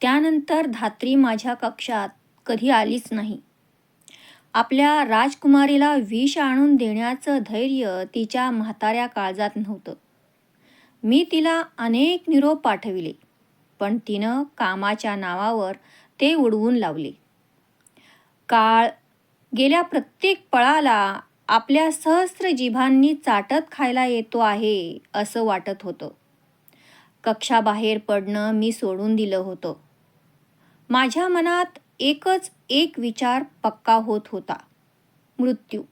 त्यानंतर धात्री माझ्या कक्षात कधी आलीच नाही. आपल्या राजकुमारीला विष आणून देण्याचं धैर्य तिच्या म्हाताऱ्या काळजात नव्हतं. मी तिला अनेक निरोप पाठविले, पण तिनं कामाच्या नावावर ते उडवून लावले. काळ गेल्या प्रत्येक पळाला आपल्या सहस्र जिभांनी चाटत खायला येतो आहे असं वाटत होतं. कक्षाबाहेर पडणं मी सोडून दिलं होतं. माझ्या मनात एकच एक विचार पक्का होत होता, मृत्यू.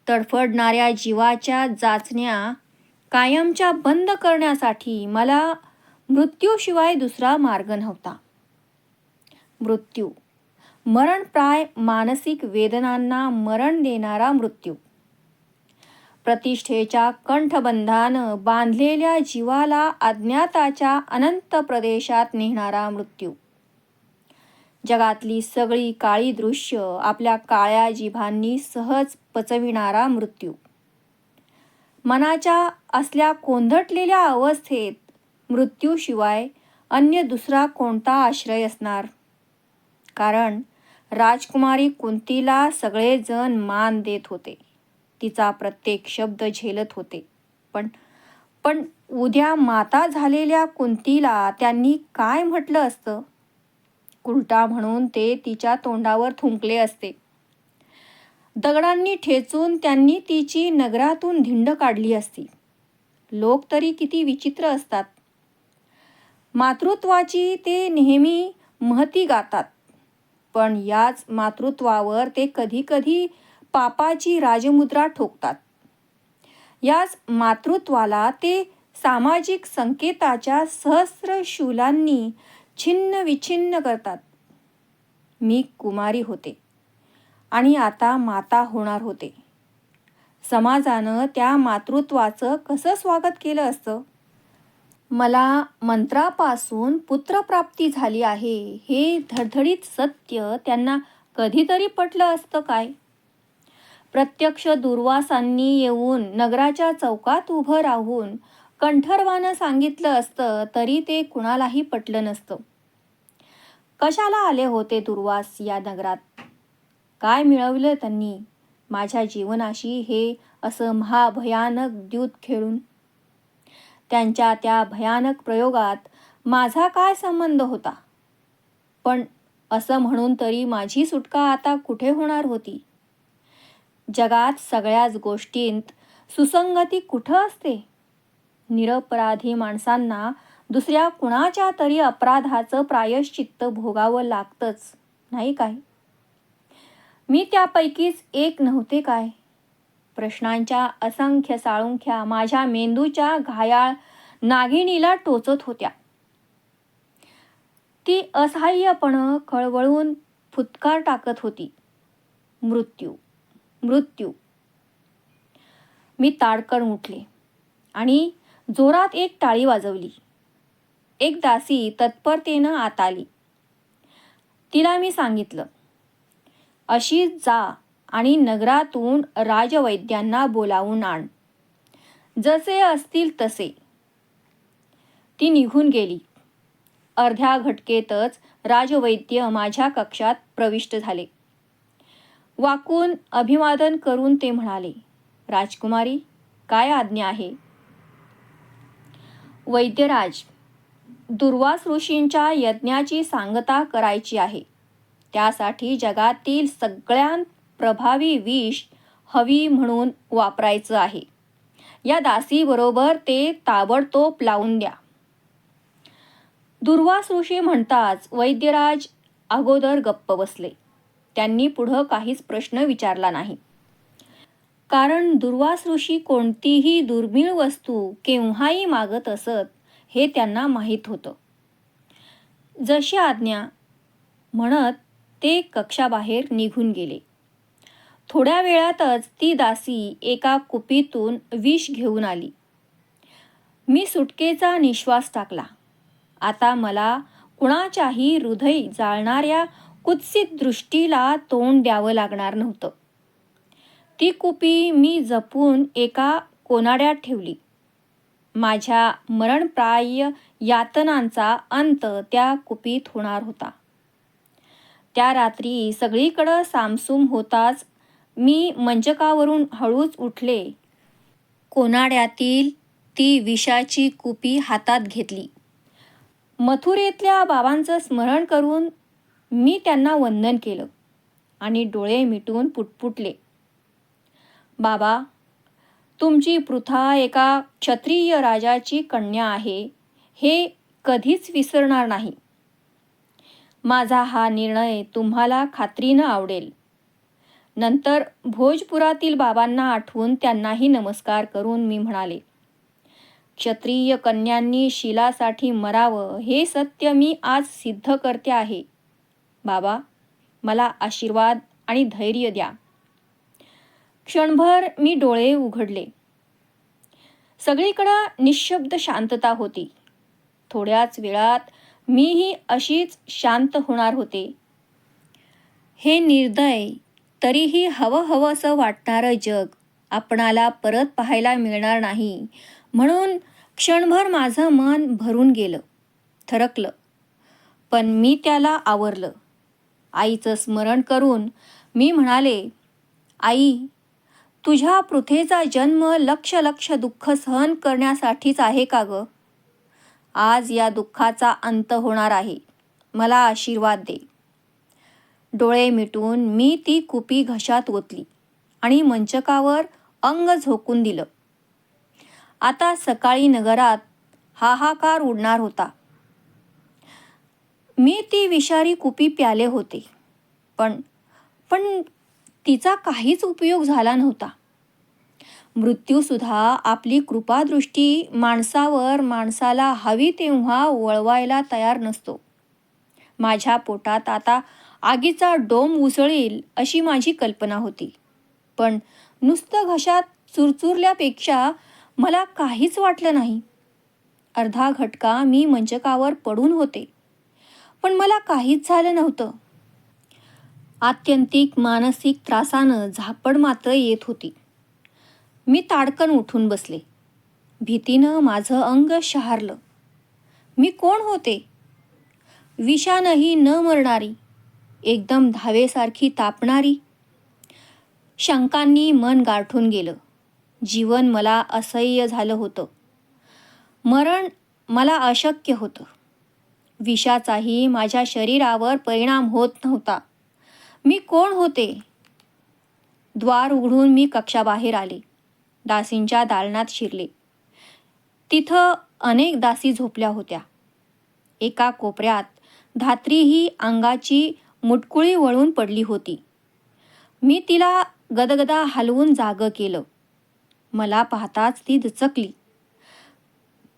तडफडणाऱ्या जीवाच्या जाचण्या कायमच्या बंद करण्यासाठी मला मृत्यूशिवाय दुसरा मार्ग नव्हता. मृत्यू, मरणप्राय मानसिक वेदनांना मरण देणारा मृत्यू. प्रतिष्ठेच्या कंठबंधानं बांधलेल्या जीवाला अज्ञाताच्या अनंत प्रदेशात नेणारा मृत्यू. जगातली सगळी काळी दृश्य आपल्या काळ्या जिभांनी सहज पचविणारा मृत्यू. मनाच्या असल्या कोंधटलेल्या अवस्थेत मृत्यूशिवाय अन्य दुसरा कोणता आश्रय असणार? कारण राजकुमारी कुंतीला सगळेजण मान देत होते, तिचा प्रत्येक शब्द झेलत होते. पण उद्या माता झालेल्या कुंतीला त्यांनी काय म्हटलं असतं? उलटा म्हणून ते तिच्या तोंडावर थुंकले असते. दगडांनी ठेचून त्यांनी तिची नगरातून धिंड काढली असती. लोक तरी किती विचित्र असतात. मातृत्वाची ते नेहमी महती गातात, पण याच मातृत्वावर ते कधी कधी पापाची राजमुद्रा ठोकतात. याच मातृत्वाला ते सामाजिक संकेताच्या सहस्र शूलांनी छिन्न विछिन्न करतात. मी कुमारी होते आणि आता माता होणार होते. समाजानं त्या मातृत्वाचं कसं स्वागत केलं असतं? मला मंत्रापासून पुत्रप्राप्ती झाली आहे हे धडधडीत सत्य त्यांना कधीतरी पटलं असतं काय? प्रत्यक्ष दुर्वासांनी येऊन नगराच्या चौकात उभं राहून कंठर्वानं सांगितलं असतं तरी ते कुणालाही पटलं नसतं. कशाला आले होते दुर्वास या नगरात? काय मिळवलं त्यांनी माझ्या जीवनाशी हे असं महाभयानक द्यूत खेळून? त्यांच्या त्या भयानक प्रयोगात माझा काय संबंध होता? पण असं म्हणून तरी माझी सुटका आता कुठे होणार होती? जगात सगळ्याच गोष्टींत सुसंगती कुठं असते? निरपराधी माणसांना दुसऱ्या कुणाच्या तरी अपराधाचं प्रायश्चित्त भोगावं लागतंच, नाही काय? मी त्यापैकीच एक नव्हते काय? प्रश्नांच्या असंख्य साळुंख्या माझ्या मेंदूच्या घायाळ नागिणीला टोचत होत्या. ती असहाय्यपणं खळवळून फुत्कार टाकत होती. मृत्यू, मृत्यू. मी ताडकन उठले आणि जोरात एक टाळी वाजवली. एक दासी तत्परतेनं आत आली. तिला मी सांगितलं, अशीच जा आणि नगरातून राजवैद्यांना बोलावून आण, जसे असतील तसे. ती निघून गेली. अर्ध्या घटकेतच राजवैद्य माझ्या कक्षात प्रविष्ट झाले. वाकून अभिवादन करून ते म्हणाले, राजकुमारी, काय आज्ञा आहे? वैद्यराज, दुर्वास ऋषींच्या यज्ञाची सांगता करायची आहे. त्यासाठी जगातील सगळ्यांत प्रभावी विष हवी म्हणून वापरायचं आहे. या दासीबरोबर ते ताबडतोब लावून द्या. दुर्वास ऋषी म्हणताच वैद्यराज अगोदर गप्प बसले. त्यांनी पुढं काहीच प्रश्न विचारला नाही. कारण दुर्वास ऋषी कोणतीही दुर्मिळ वस्तू केव्हाही मागत असत हे त्यांना माहीत होतं. जशी आज्ञा म्हणत ते कक्षाबाहेर निघून गेले. थोड्या वेळातच ती दासी एका कुपीतून विष घेऊन आली. मी सुटकेचा निश्वास टाकला. आता मला कुणाच्याही हृदय जाळणाऱ्या कुत्सित दृष्टीला तोंड द्यावं लागणार नव्हतं. ती कुपी मी जपून एका कोनाड्यात ठेवली. माझ्या मरणप्राय यातनांचा अंत त्या कुपीत होणार होता. त्या रात्री सगळीकडं सामसूम होताच मी मंचकावरून हळूच उठले. कोनाड्यातील ती विषाची कुपी हातात घेतली. मथुरेतल्या बाबांचं स्मरण करून मी त्यांना वंदन केलं आणि डोळे मिटून पुटपुटले, बाबा, तुमची पृथा एका क्षत्रिय राजाची कन्या आहे हे कधीच विसरणार नाही. माझा हा निर्णय तुम्हाला खात्रीनं आवडेल. नंतर भोजपुरातील बाबांना आठवून त्यांनाही नमस्कार करून मी म्हणाले, क्षत्रिय कन्यांनी शिलासाठी मरावं हे सत्य मी आज सिद्ध करते आहे. बाबा, मला आशीर्वाद आणि धैर्य द्या. क्षणभर मी डोळे उघडले. सगळीकडं निशब्द शांतता होती. थोड्याच वेळात मीही अशीच शांत होणार होते. हे निर्दय तरीही हवंहवंसं वाटणारं जग आपणाला परत पाहायला मिळणार नाही म्हणून क्षणभर माझं मन भरून गेलं, थरकलं. पण मी त्याला आवरलं. आईचं स्मरण करून मी म्हणाले, आई, तुझ्या पृथेचा जन्म लक्ष लक्ष दुःख सहन करण्यासाठीच आहे का गं? आज या दुःखाचा अंत होणार आहे. मला आशीर्वाद दे. डोळे मिटून मी ती कुपी घशात ओतली आणि मंचकावर अंग झोकून दिलं. आता सकाळी नगरात हाहाकार उडणार होता. मी ती विषारी कुपी प्याले होते, पण तिचा काहीच उपयोग झाला नव्हता. मृत्यूसुद्धा आपली कृपादृष्टी माणसाला हवी तेव्हा वळवायला तयार नसतो. माझ्या पोटात आता आगीचा डोंब उसळील अशी माझी कल्पना होती. पण नुसतं घशात चुरचुरल्यापेक्षा मला काहीच वाटलं नाही. अर्धा घटका मी मंचकावर पडून होते, पण मला काहीच झालं नव्हतं. आत्यंतिक मानसिक त्रासानं झापड मात्र येत होती. मी ताडकन उठून बसले. भीतीनं माझं अंग शहारलं. मी कोण होते? विषानंही न मरणारी, एकदम धावेसारखी तापणारी. शंकांनी मन गारठून गेलं. जीवन मला असह्य झालं होतं. मरण मला अशक्य होतं. विषाचाही माझ्या शरीरावर परिणाम होत नव्हता. मी कोण होते? द्वार उघडून मी कक्षाबाहेर आले. दासींच्या दालनात शिरले. तिथं अनेक दासी झोपल्या होत्या. एका कोपऱ्यात धात्री ही अंगाची मुटकुळी वळून पडली होती. मी तिला गदगदा हलवून जागं केलं. मला पाहताच ती दचकली.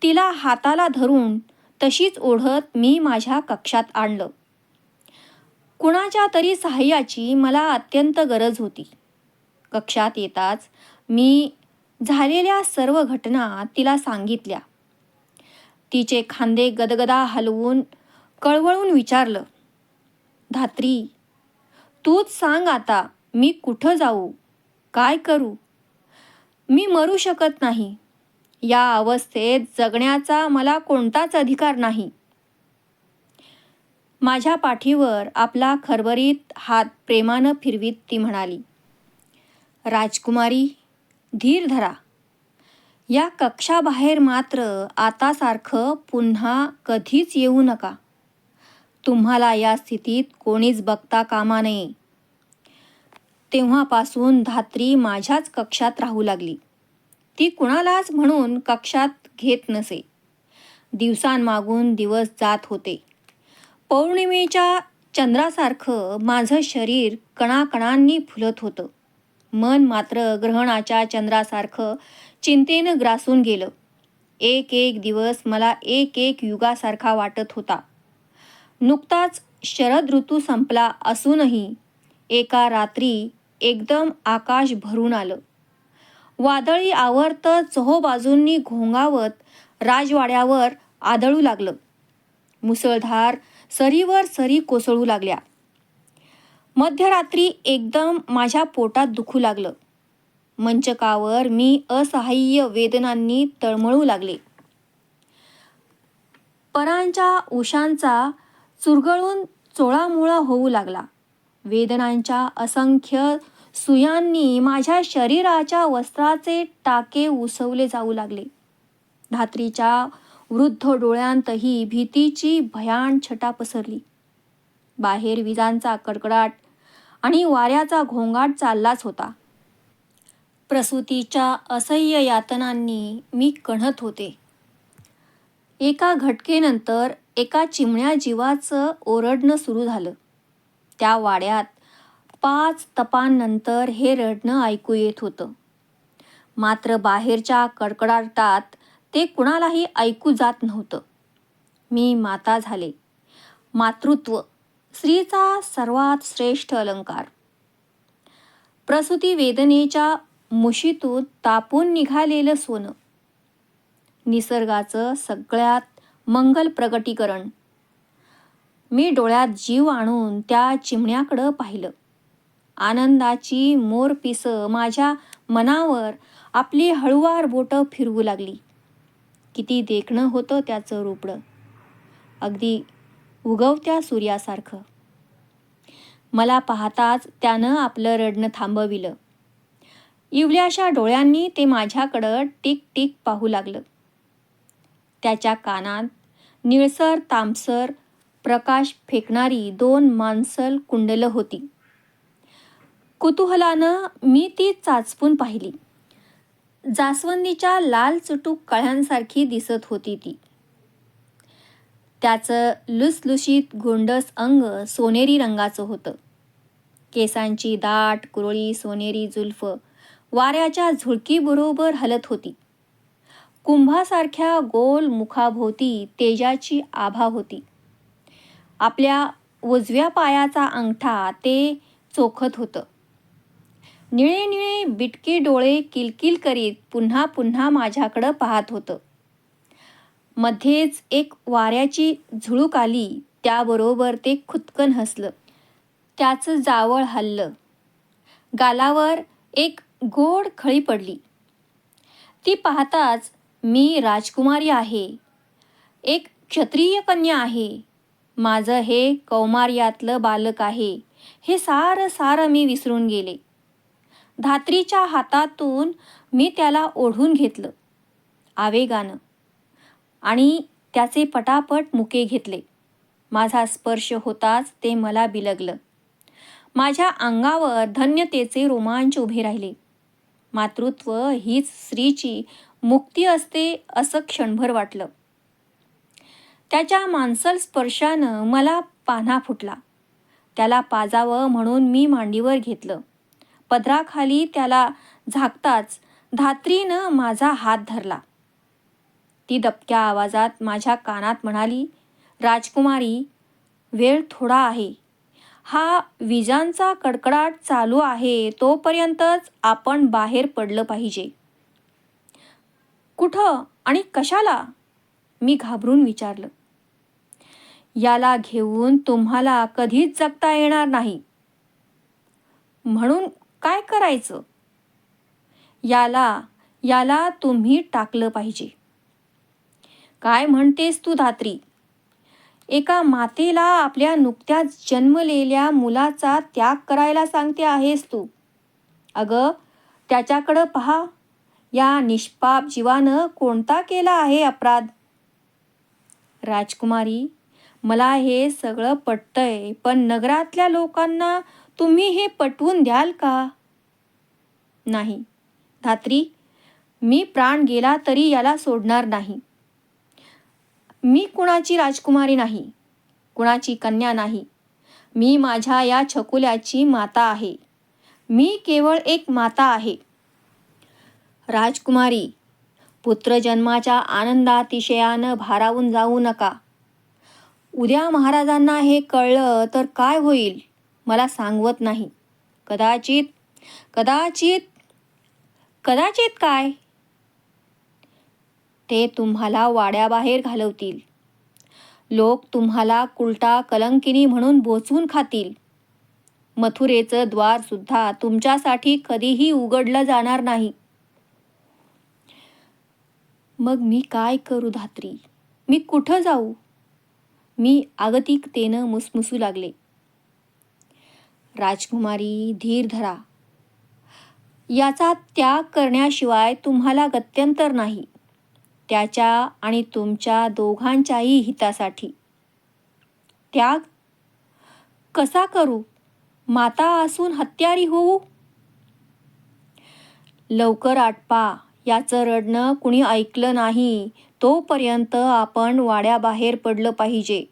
तिला हाताला धरून तशीच ओढत मी माझ्या कक्षात आणलं. कुणाच्या तरी सहाय्याची मला अत्यंत गरज होती. कक्षात येताच मी झालेल्या सर्व घटना तिला सांगितल्या. तिचे खांदे गदगदा हलवून कळवळून विचारलं, धात्री, तूच सांग आता मी कुठं जाऊ, काय करू? मी मरू शकत नाही. या अवस्थेत जगण्याचा मला कोणताच अधिकार नाही. माझ्या पाठीवर आपला खरबरीत हात प्रेमानं फिरवीत ती म्हणाली, राजकुमारी, धीर धरा. या कक्षाबाहेर मात्र आतासारखं पुन्हा कधीच येऊ नका. तुम्हाला या स्थितीत कोणीच बघता कामा नये. तेव्हापासून धात्री माझ्याच कक्षात राहू लागली. ती कुणालाच म्हणून कक्षात घेत नसे. दिवसांमागून दिवस जात होते. पौर्णिमेच्या चंद्रासारखं माझं शरीर कणाकणांनी फुलत होतं. मन मात्र ग्रहणाच्या चंद्रासारखं चिंतेनं ग्रासून गेलं. एक एक दिवस मला एक एक युगासारखा वाटत होता. नुकताच शरद ऋतू संपला असूनही एका रात्री एकदम आकाश भरून आलं. वादळी आवर्त चोहोबाजूंनी घोंगावत राजवाड्यावर आदळू लागलं. मुसळधार सरीवर सरी कोसळू लागल्या. मध्यरात्री एकदम माझ्या पोटात दुखू लागलं. मंचकावर मी असहाय्य वेदनांनी तळमळू लागले. परांच्या उशांचा चुरगळून चोळामोळा होऊ लागला. वेदनांच्या असंख्य सुयांनी माझ्या शरीराच्या वस्त्राचे टाके उसवले जाऊ लागले. धात्रीच्या वृद्ध डोळ्यांतही भीतीची भयान छटा पसरली. बाहेर विजांचा कडकडाट आणि वाऱ्याचा घोंगाट चाललाच होता. प्रसूतीच्या असह्य यातनांनी मी कण्हत होते. एका घटकेनंतर एका चिमण्या जीवाचं ओरडणं सुरू झालं. त्या वाड्यात 5 तपांनंतर हे रडणं ऐकू येत होतं. मात्र बाहेरच्या कडकडाटात ते कुणालाही ऐकू जात नव्हतं. मी माता झाले. मातृत्व स्त्रीचा सर्वात श्रेष्ठ अलंकार. प्रसूती वेदनेच्या मुशीतून तापून निघालेलं सोनं. निसर्गाचं सगळ्यात मंगल प्रगटीकरण. मी डोळ्यात जीव आणून त्या चिमण्याकडं पाहिलं. आनंदाची मोरपिसं माझ्या मनावर आपली हळुवार बोटं फिरवू लागली. किती देखणं होतं त्याचं रूपडं, अगदी उगवत्या सूर्यासारखं. मला पाहताच त्यानं आपलं रडणं थांबविलं. इवल्याशा डोळ्यांनी ते माझ्याकडं टिक टिक पाहू लागलं. त्याच्या कानात निळसर तांबसर प्रकाश फेकणारी 2 मांसल कुंडलं होती. कुतूहलानं मी ती चाचपून पाहिली. जास्वंदीच्या लाल चुटूक कळ्यांसारखी दिसत होती ती. त्याचं लुसलुशीत गोंडस अंग सोनेरी रंगाचं होतं. केसांची दाट कुरळी सोनेरी जुल्फ वाऱ्याच्या झुळकीबरोबर हलत होती. कुंभासारख्या गोल मुखाभोवती तेजाची आभा होती. आपल्या उजव्या पायाचा अंगठा ते चोखत होतं. निळे निळे बिटके डोळे किलकिल करीत पुन्हा पुन्हा माझ्याकडं पाहत होतं. मध्येच एक वाऱ्याची झुळूक आली. त्याबरोबर ते खुदकन हसलं. त्याचं जावळ हललं. गालावर एक गोड खळी पडली. ती पाहताच मी राजकुमारी आहे, एक क्षत्रिय कन्या आहे, माझं हे कौमार्यातलं बालक आहे, हे सारं मी विसरून गेले. धात्रीच्या हातातून मी त्याला ओढून घेतलं आवेगानं आणि त्याचे पटापट मुके घेतले. माझा स्पर्श होताच ते मला बिलगलं. माझ्या अंगावर धन्यतेचे रोमांच उभे राहिले. मातृत्व हीच स्त्रीची मुक्ती असते असं क्षणभर वाटलं. त्याच्या मांसल स्पर्शानं मला पान्हा फुटला. त्याला पाजावं म्हणून मी मांडीवर घेतलं. पदराखाली त्याला झाकताच धात्रीनं माझा हात धरला. ती दबक्या आवाजात माझ्या कानात म्हणाली, राजकुमारी, वेळ थोडा आहे. हा विजांचा कडकडाट चालू आहे तोपर्यंतच आपण बाहेर पडलं पाहिजे. कुठं आणि कशाला? मी घाबरून विचारलं. याला घेऊन तुम्हाला कधीच जगता येणार नाही. म्हणून काय करायचं? याला तुम्ही टाकलं पाहिजे. काय म्हणतेस तू धात्री? एका मातेला आपल्या नुकत्याच जन्मलेल्या मुलाचा त्याग करायला सांगते आहेस तू? अगं, त्याच्याकडं पहा. या निष्पाप जीवानं कोणता केला आहे अपराध? राजकुमारी, मला हे सगळं पटतंय, पण नगरातल्या लोकांना तुम्ही हे पटवून द्याल का? नाही धात्री, मी प्राण गेला तरी याला सोडणार नाही. मी कुणाची राजकुमारी नाही, कुणाची कन्या नाही. मी माझ्या या छकुल्याची माता आहे. मी केवळ एक माता आहे. राजकुमारी, पुत्रजन्माच्या आनंदातिशयानं भारावून जाऊ नका. उद्या महाराजांना हे कळलं तर काय होईल मला सांगवत नाही. कदाचित काय? ते तुम्हाला वाड्याबाहेर घालवतील. लोक तुम्हाला कुलटा कलंकिनी म्हणून बोचवून खातील. मथुरेचं द्वार सुद्धा तुमच्यासाठी कधीही उघडलं जाणार नाही. मग मी काय करू धात्री? मी कुठं जाऊ? मी आगतिकतेनं मुसमुसू लागले. राजकुमारी, धीर धरा. याचा त्याग करण्याशिवाय तुम्हाला गत्यंतर नाही, त्याच्या आणि तुमच्या दोघांच्याही हितासाठी. त्याग कसा करू? माता असून हत्यारी होऊ? लवकर आटपा. याचं रडणं कुणी ऐकलं नाही तोपर्यंत आपण वाड्याबाहेर पडलं पाहिजे.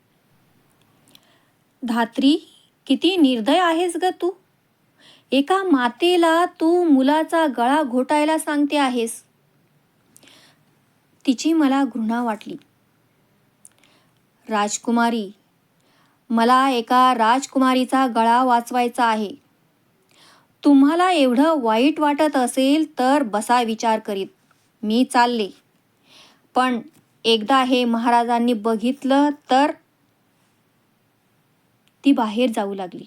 धात्री, किती निर्दय आहेस ग तू. एका मातेला तू मुलाचा गळा घोटायला सांगते आहेस. तिची मला घृणा वाटली. राजकुमारी, मला एका राजकुमारीचा गळा वाचवायचा आहे. तुम्हाला एवढं वाईट वाटत असेल तर बसा विचार करीत. मी चालले. पण एकदा हे महाराजांनी बघितलं तर. ती बाहेर जाऊ लागली.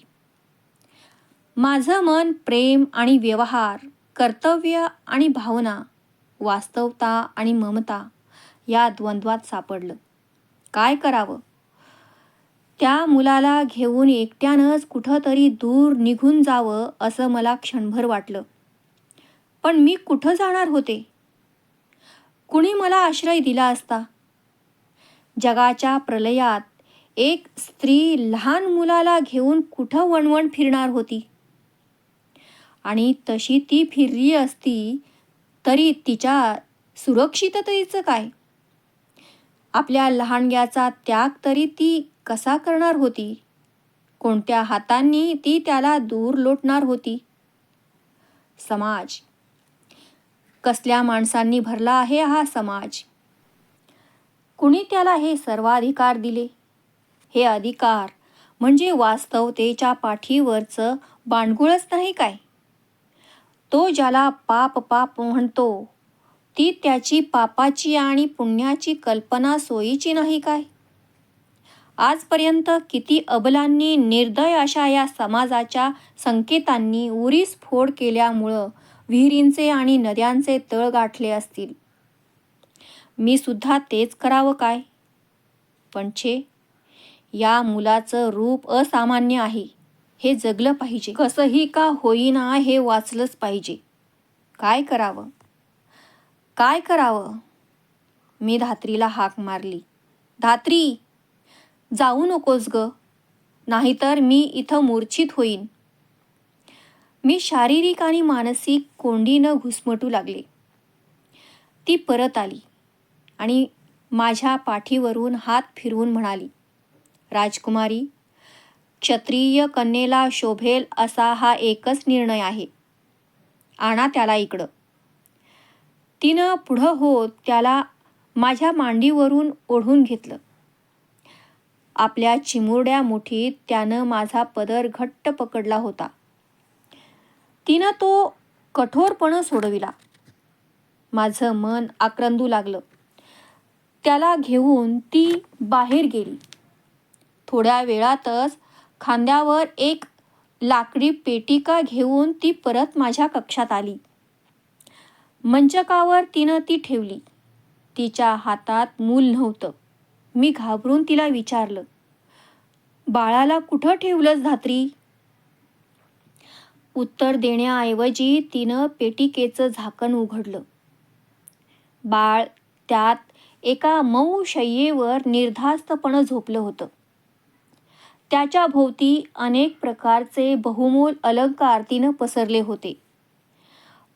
माझं मन प्रेम आणि व्यवहार, कर्तव्य आणि भावना, वास्तवता आणि ममता या द्वंद्वात सापडलं. काय करावं? त्या मुलाला घेऊन एकट्यानंच कुठंतरी दूर निघून जावं असं मला क्षणभर वाटलं. पण मी कुठं जाणार होते? कुणी मला आश्रय दिला असता? जगाच्या प्रलयात एक स्त्री लहान मुलाला घेऊन कुठं वणवण फिरणार होती? आणि तशी ती फिरली असती तरी तिच्या सुरक्षिततेचं काय? आपल्या लहानग्याचा त्याग तरी ती कसा करणार होती? कोणत्या हातांनी ती त्याला दूर लोटणार होती? समाज, कसल्या माणसांनी भरला आहे हा समाज. कुणी त्याला हे सर्वाधिकार दिले? हे अधिकार म्हणजे वास्तवतेच्या पाठीवरचं बाणगुळच नाही काय? तो ज्याला पाप पाप म्हणतो ती त्याची पापाची आणि पुण्याची कल्पना सोयीची नाही काय? आजपर्यंत किती अबलांनी निर्दय अशा या समाजाच्या संकेतांनी उरीसफोड केल्यामुळं विहिरींचे आणि नद्यांचे तळ गाठले असतील. मी सुद्धा तेच करावं काय? पण छे, या मुलाचं रूप असामान्य आहे. हे जगलं पाहिजे. कसंही का होईना हे वाचलंच पाहिजे. काय करावं? काय करावं? मी धात्रीला हाक मारली. धात्री, जाऊ नकोस ग, नाहीतर मी इथं मूर्छित होईन. मी शारीरिक आणि मानसिक कोंडीनं घुसमटू लागले. ती परत आली आणि माझ्या पाठीवरून हात फिरवून म्हणाली, राजकुमारी, क्षत्रिय कन्येला शोभेल असा हा एकच निर्णय आहे. आणा त्याला इकडं. तिनं पुढं होत त्याला माझ्या मांडीवरून ओढून घेतलं. आपल्या चिमुरड्या मुठीत त्यानं माझा पदर घट्ट पकडला होता. तिनं तो कठोरपणे सोडविला. माझं मन आक्रंदू लागलं. त्याला घेऊन ती बाहेर गेली. थोड्या वेळातच खांद्यावर एक लाकडी पेटिका घेऊन ती परत माझ्या कक्षात आली. मंचकावर तिनं ती ठेवली. तिच्या हातात मूल नव्हतं. मी घाबरून तिला विचारलं, बाळाला कुठं ठेवलंस धात्री? उत्तर देण्याऐवजी तिनं पेटिकेचं झाकण उघडलं. बाळ त्यात एका मऊ शय्येवर निर्धास्तपणे झोपलं होतं. त्याच्या भोवती अनेक प्रकारचे बहुमोल अलंकार तिनं पसरले होते.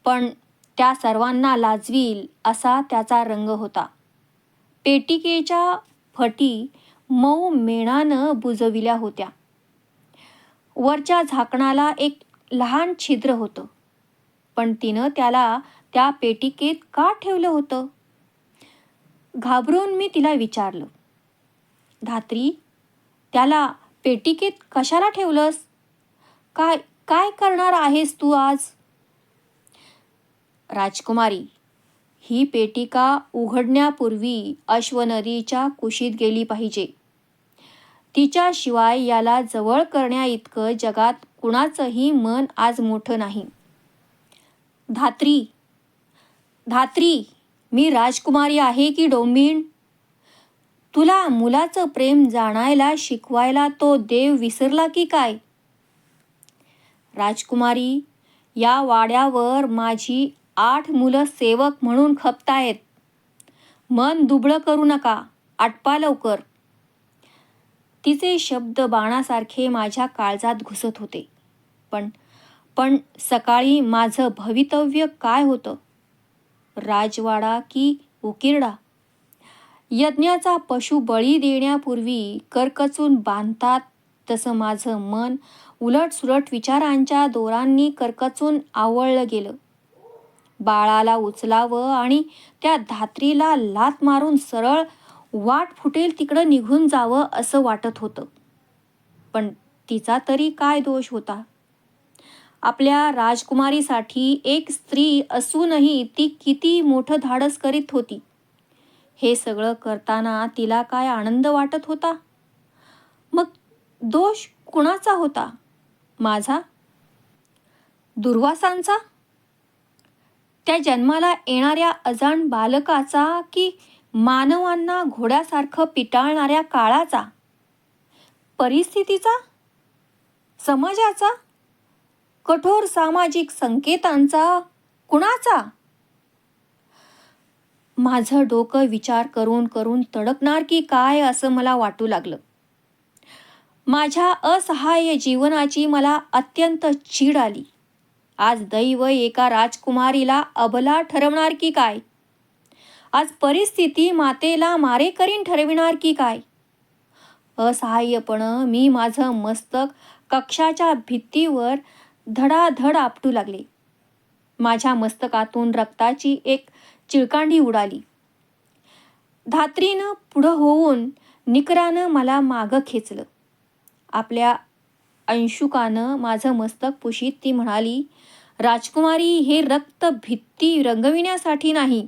पण त्या सर्वांना लाजवील असा त्याचा रंग होता. पेटिकेच्या फटी मऊ मेणानं बुजविल्या होत्या. वरच्या झाकणाला एक लहान छिद्र होतं. पण तिनं त्याला त्या पेटिकेत का ठेवलं होतं? घाबरून मी तिला विचारलं, धात्री, त्याला पेटिकेत कशाला ठेवलंस? काय काय करणार आहेस तू आज? राजकुमारी, ही पेटिका उघडण्यापूर्वी अश्वनदीच्या कुशीत गेली पाहिजे. तिच्याशिवाय याला जवळ करण्याइतकं जगात कुणाचंही मन आज मोठं नाही. धात्री, धात्री, मी राजकुमारी आहे की डोंबीण? तुला मुलाचं प्रेम जाणायला शिकवायला तो देव विसरला की काय? राजकुमारी, या वाड्यावर माझी 8 मुलं सेवक म्हणून खपतायत. मन दुबळं करू नका, आटपा लवकर. तिचे शब्द बाणासारखे माझ्या काळजात घुसत होते. पण सकाळी माझं भवितव्य काय होतं? राजवाडा की उकिरडा? यज्ञाचा पशु बळी देण्यापूर्वी करकचून बांधतात तसं माझं मन उलटसुलट विचारांच्या दोरांनी करकचून आवळलं गेलं. बाळाला उचलावं आणि त्या धात्रीला लाथ मारून सरळ वाट फुटेल तिकडं निघून जावं असं वाटत होतं. पण तिचा तरी काय दोष होता? आपल्या राजकुमारीसाठी एक स्त्री असूनही ती किती मोठं धाडस करीत होती. हे सगळं करताना तिला काय आनंद वाटत होता? मग दोष कुणाचा होता? माझा? दुर्वासांचा? त्या जन्माला येणाऱ्या अजाण बालकाचा की मानवांना घोड्यासारखं पिटाळणाऱ्या काळाचा? परिस्थितीचा? समाजाचा? कठोर सामाजिक संकेतांचा? कुणाचा? माझं डोकं विचार करून करून तडकणार की काय असं मला वाटू लागलं. माझ्या असहाय्य जीवनाची मला अत्यंत चीड आली. आज दैव एका राजकुमारीला अबला ठरवणार की काय? आज परिस्थिती मातेला मारेकरीन ठरविणार की काय? असहाय्यपणे मी माझं मस्तक कक्षाच्या भित्तीवर धडाधड आपटू लागले. माझ्या मस्तकातून रक्ताची एक चिळकांडी उडाली. धात्रीनं पुढं होऊन निकरानं मला मागं खेचलं. आपल्या अंशुकानं माझं मस्तक पुशीत ती म्हणाली, राजकुमारी, हे रक्त भित्ती रंगविण्यासाठी नाही.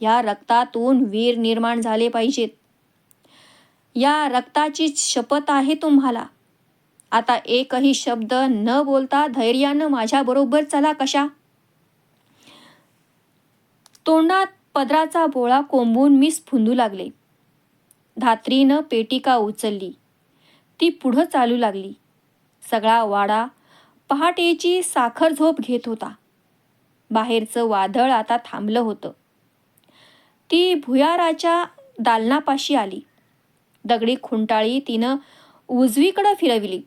या रक्तातून वीर निर्माण झाले पाहिजेत. या रक्ताची शपथ आहे तुम्हाला. आता एकही शब्द न बोलता धैर्यानं माझ्याबरोबर चला कशा. तोंडात पदराचा बोळा कोंबून मी स्फुंदू लागले. धात्रीनं पेटिका उचलली. ती पुढं चालू लागली. सगळा वाडा पहाटेची साखर झोप घेत होता. बाहेरचं वादळ आता थांबलं होतं. ती भुयाराच्या दालनापाशी आली. दगडी खुंटाळी तिनं उजवीकडं फिरविली.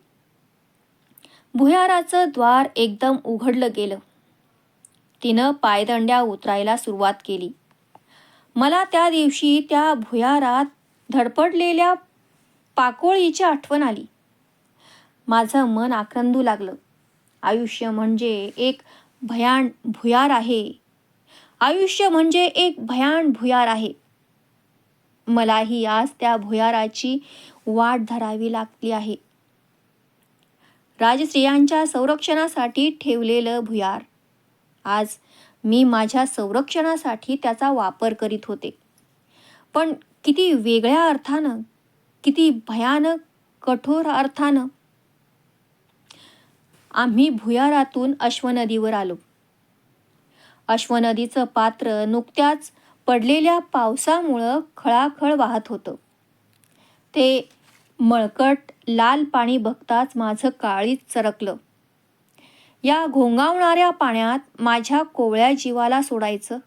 भुयाराचं द्वार एकदम उघडलं गेलं. तिनं पायदंड्या उतरायला सुरुवात केली. मला त्या दिवशी त्या भुयारात धडपडलेल्या पाकोळीची आठवण आली. माझं मन आक्रंदू लागलं. आयुष्य म्हणजे एक भयाण भुयार आहे. आयुष्य म्हणजे एक भयाण भुयार आहे. मलाही आज त्या भुयाराची वाट धरावी लागली आहे. राजस्त्रियांच्या संरक्षणासाठी ठेवलेलं भुयार. आज मी माझ्या संरक्षणासाठी त्याचा वापर करीत होते. पण किती वेगळ्या अर्थानं, किती भयानक कठोर अर्थानं. आम्ही भुयारातून अश्वनदीवर आलो. अश्वनदीचं पात्र नुकत्याच पडलेल्या पावसामुळं खळाखळ वाहत होतं. ते मळकट लाल पाणी बघताच माझं काळीज चरकलं. या घोंगावणाऱ्या पाण्यात माझ्या कोवळ्या जीवाला सोडायचं.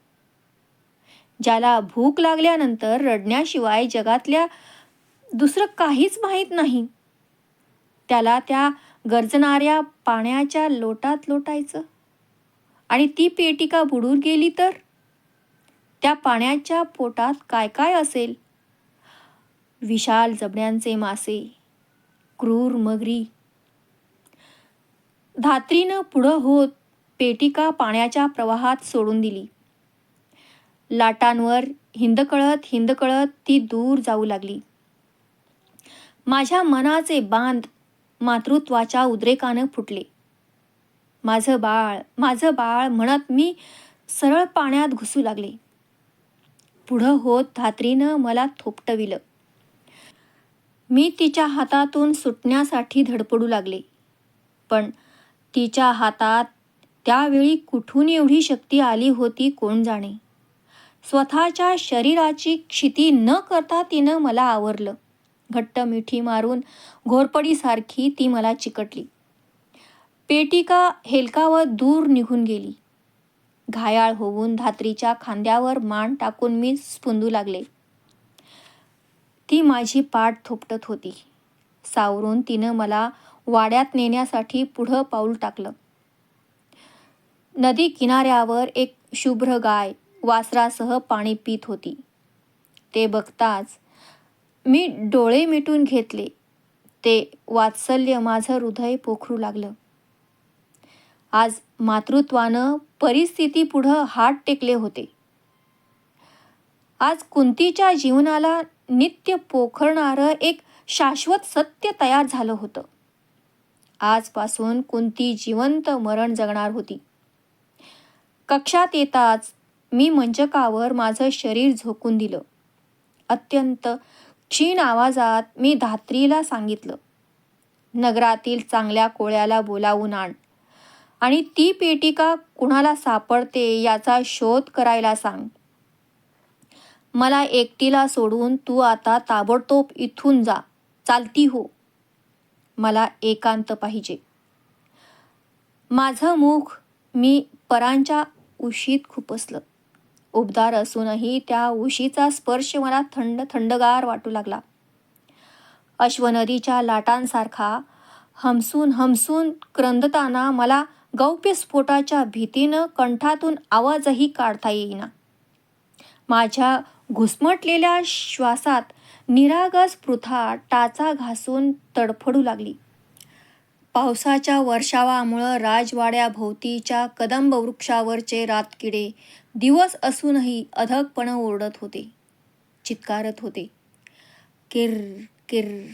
ज्याला भूक लागल्यानंतर रडण्याशिवाय जगातल्या दुसरं काहीच माहीत नाही, त्याला त्या गरजणाऱ्या पाण्याच्या लोटात लोटायचं. आणि ती पेटिका बुडून गेली तर त्या पाण्याच्या पोटात काय काय असेल? विशाल जबड्यांचे मासे, क्रूर मगरी. धात्रीनं पुढं होत पेटिका पाण्याच्या प्रवाहात सोडून दिली. लाटांवर हिंदकळत हिंदकळत ती दूर जाऊ लागली. माझ्या मनाचे बांध मातृत्वाच्या उद्रेकानं फुटले. माझं बाळ, माझं बाळ म्हणत मी सरळ पाण्यात घुसू लागले. पुढं होत धात्रीनं मला थोपटविलं. मी तिच्या हातातून सुटण्यासाठी धडपडू लागले. पण तिच्या हातात त्यावेळी कुठून एवढी शक्ती आली होती कोण जाणे. स्वतःच्या शरीराची क्षिती न करता तिनं मला आवरलं. घट्ट मिठी मारून घोरपडीसारखी ती मला चिकटली. पेटिका हेलकावत दूर निघून गेली. घायाळ होऊन धात्रीच्या खांद्यावर मान टाकून मी स्फुंदू लागले. ती माझी पाठ थोपटत होती. सावरून तिनं मला वाड्यात नेण्यासाठी पुढं पाऊल टाकलं. नदी किनाऱ्यावर एक शुभ्र गाय वासरासह पाणी पीत होती. ते बघताच मी डोळे मिटून घेतले. ते वात्सल्य माझं हृदय पोखरू लागलं. आज मातृत्वानं परिस्थितीपुढं हात टेकले होते. आज कुंतीच्या जीवनाला नित्य पोखरणारं एक शाश्वत सत्य तयार झालं होतं. आजपासून कुंती जिवंत मरण जगणार होती. कक्षात येताच मी मंचकावर माझं शरीर झोकून दिलं. अत्यंत क्षीण आवाजात मी धात्रीला सांगितलं, नगरातील चांगल्या कोळ्याला बोलावून आण आणि ती पेटिका कुणाला सापडते याचा शोध करायला सांग. मला एकटीला सोडून तू आता ताबडतोब इथून जा. चालती हो. मला एकांत पाहिजे. माझं मुख मी परांच्या उशीत खुपसलं. उबदार असूनही त्या उशीचा स्पर्श मला थंडगार वाटू लागला. अश्वनदीच्या लाटांसारखा हमसून हमसून क्रंदताना मला गौप्यस्फोटाच्या भीतीनं कंठातून आवाजही काढता येईना. माझ्या घुसमटलेल्या श्वासात निरागस पृथा टाचा घासून तडफडू लागली. पावसाच्या वर्षावामुळं राजवाड्याभोवतीच्या कदंब वृक्षावरचे रातकिडे दिवस असूनही अधकपणं ओरडत होते, चित्कारत होते. किर किर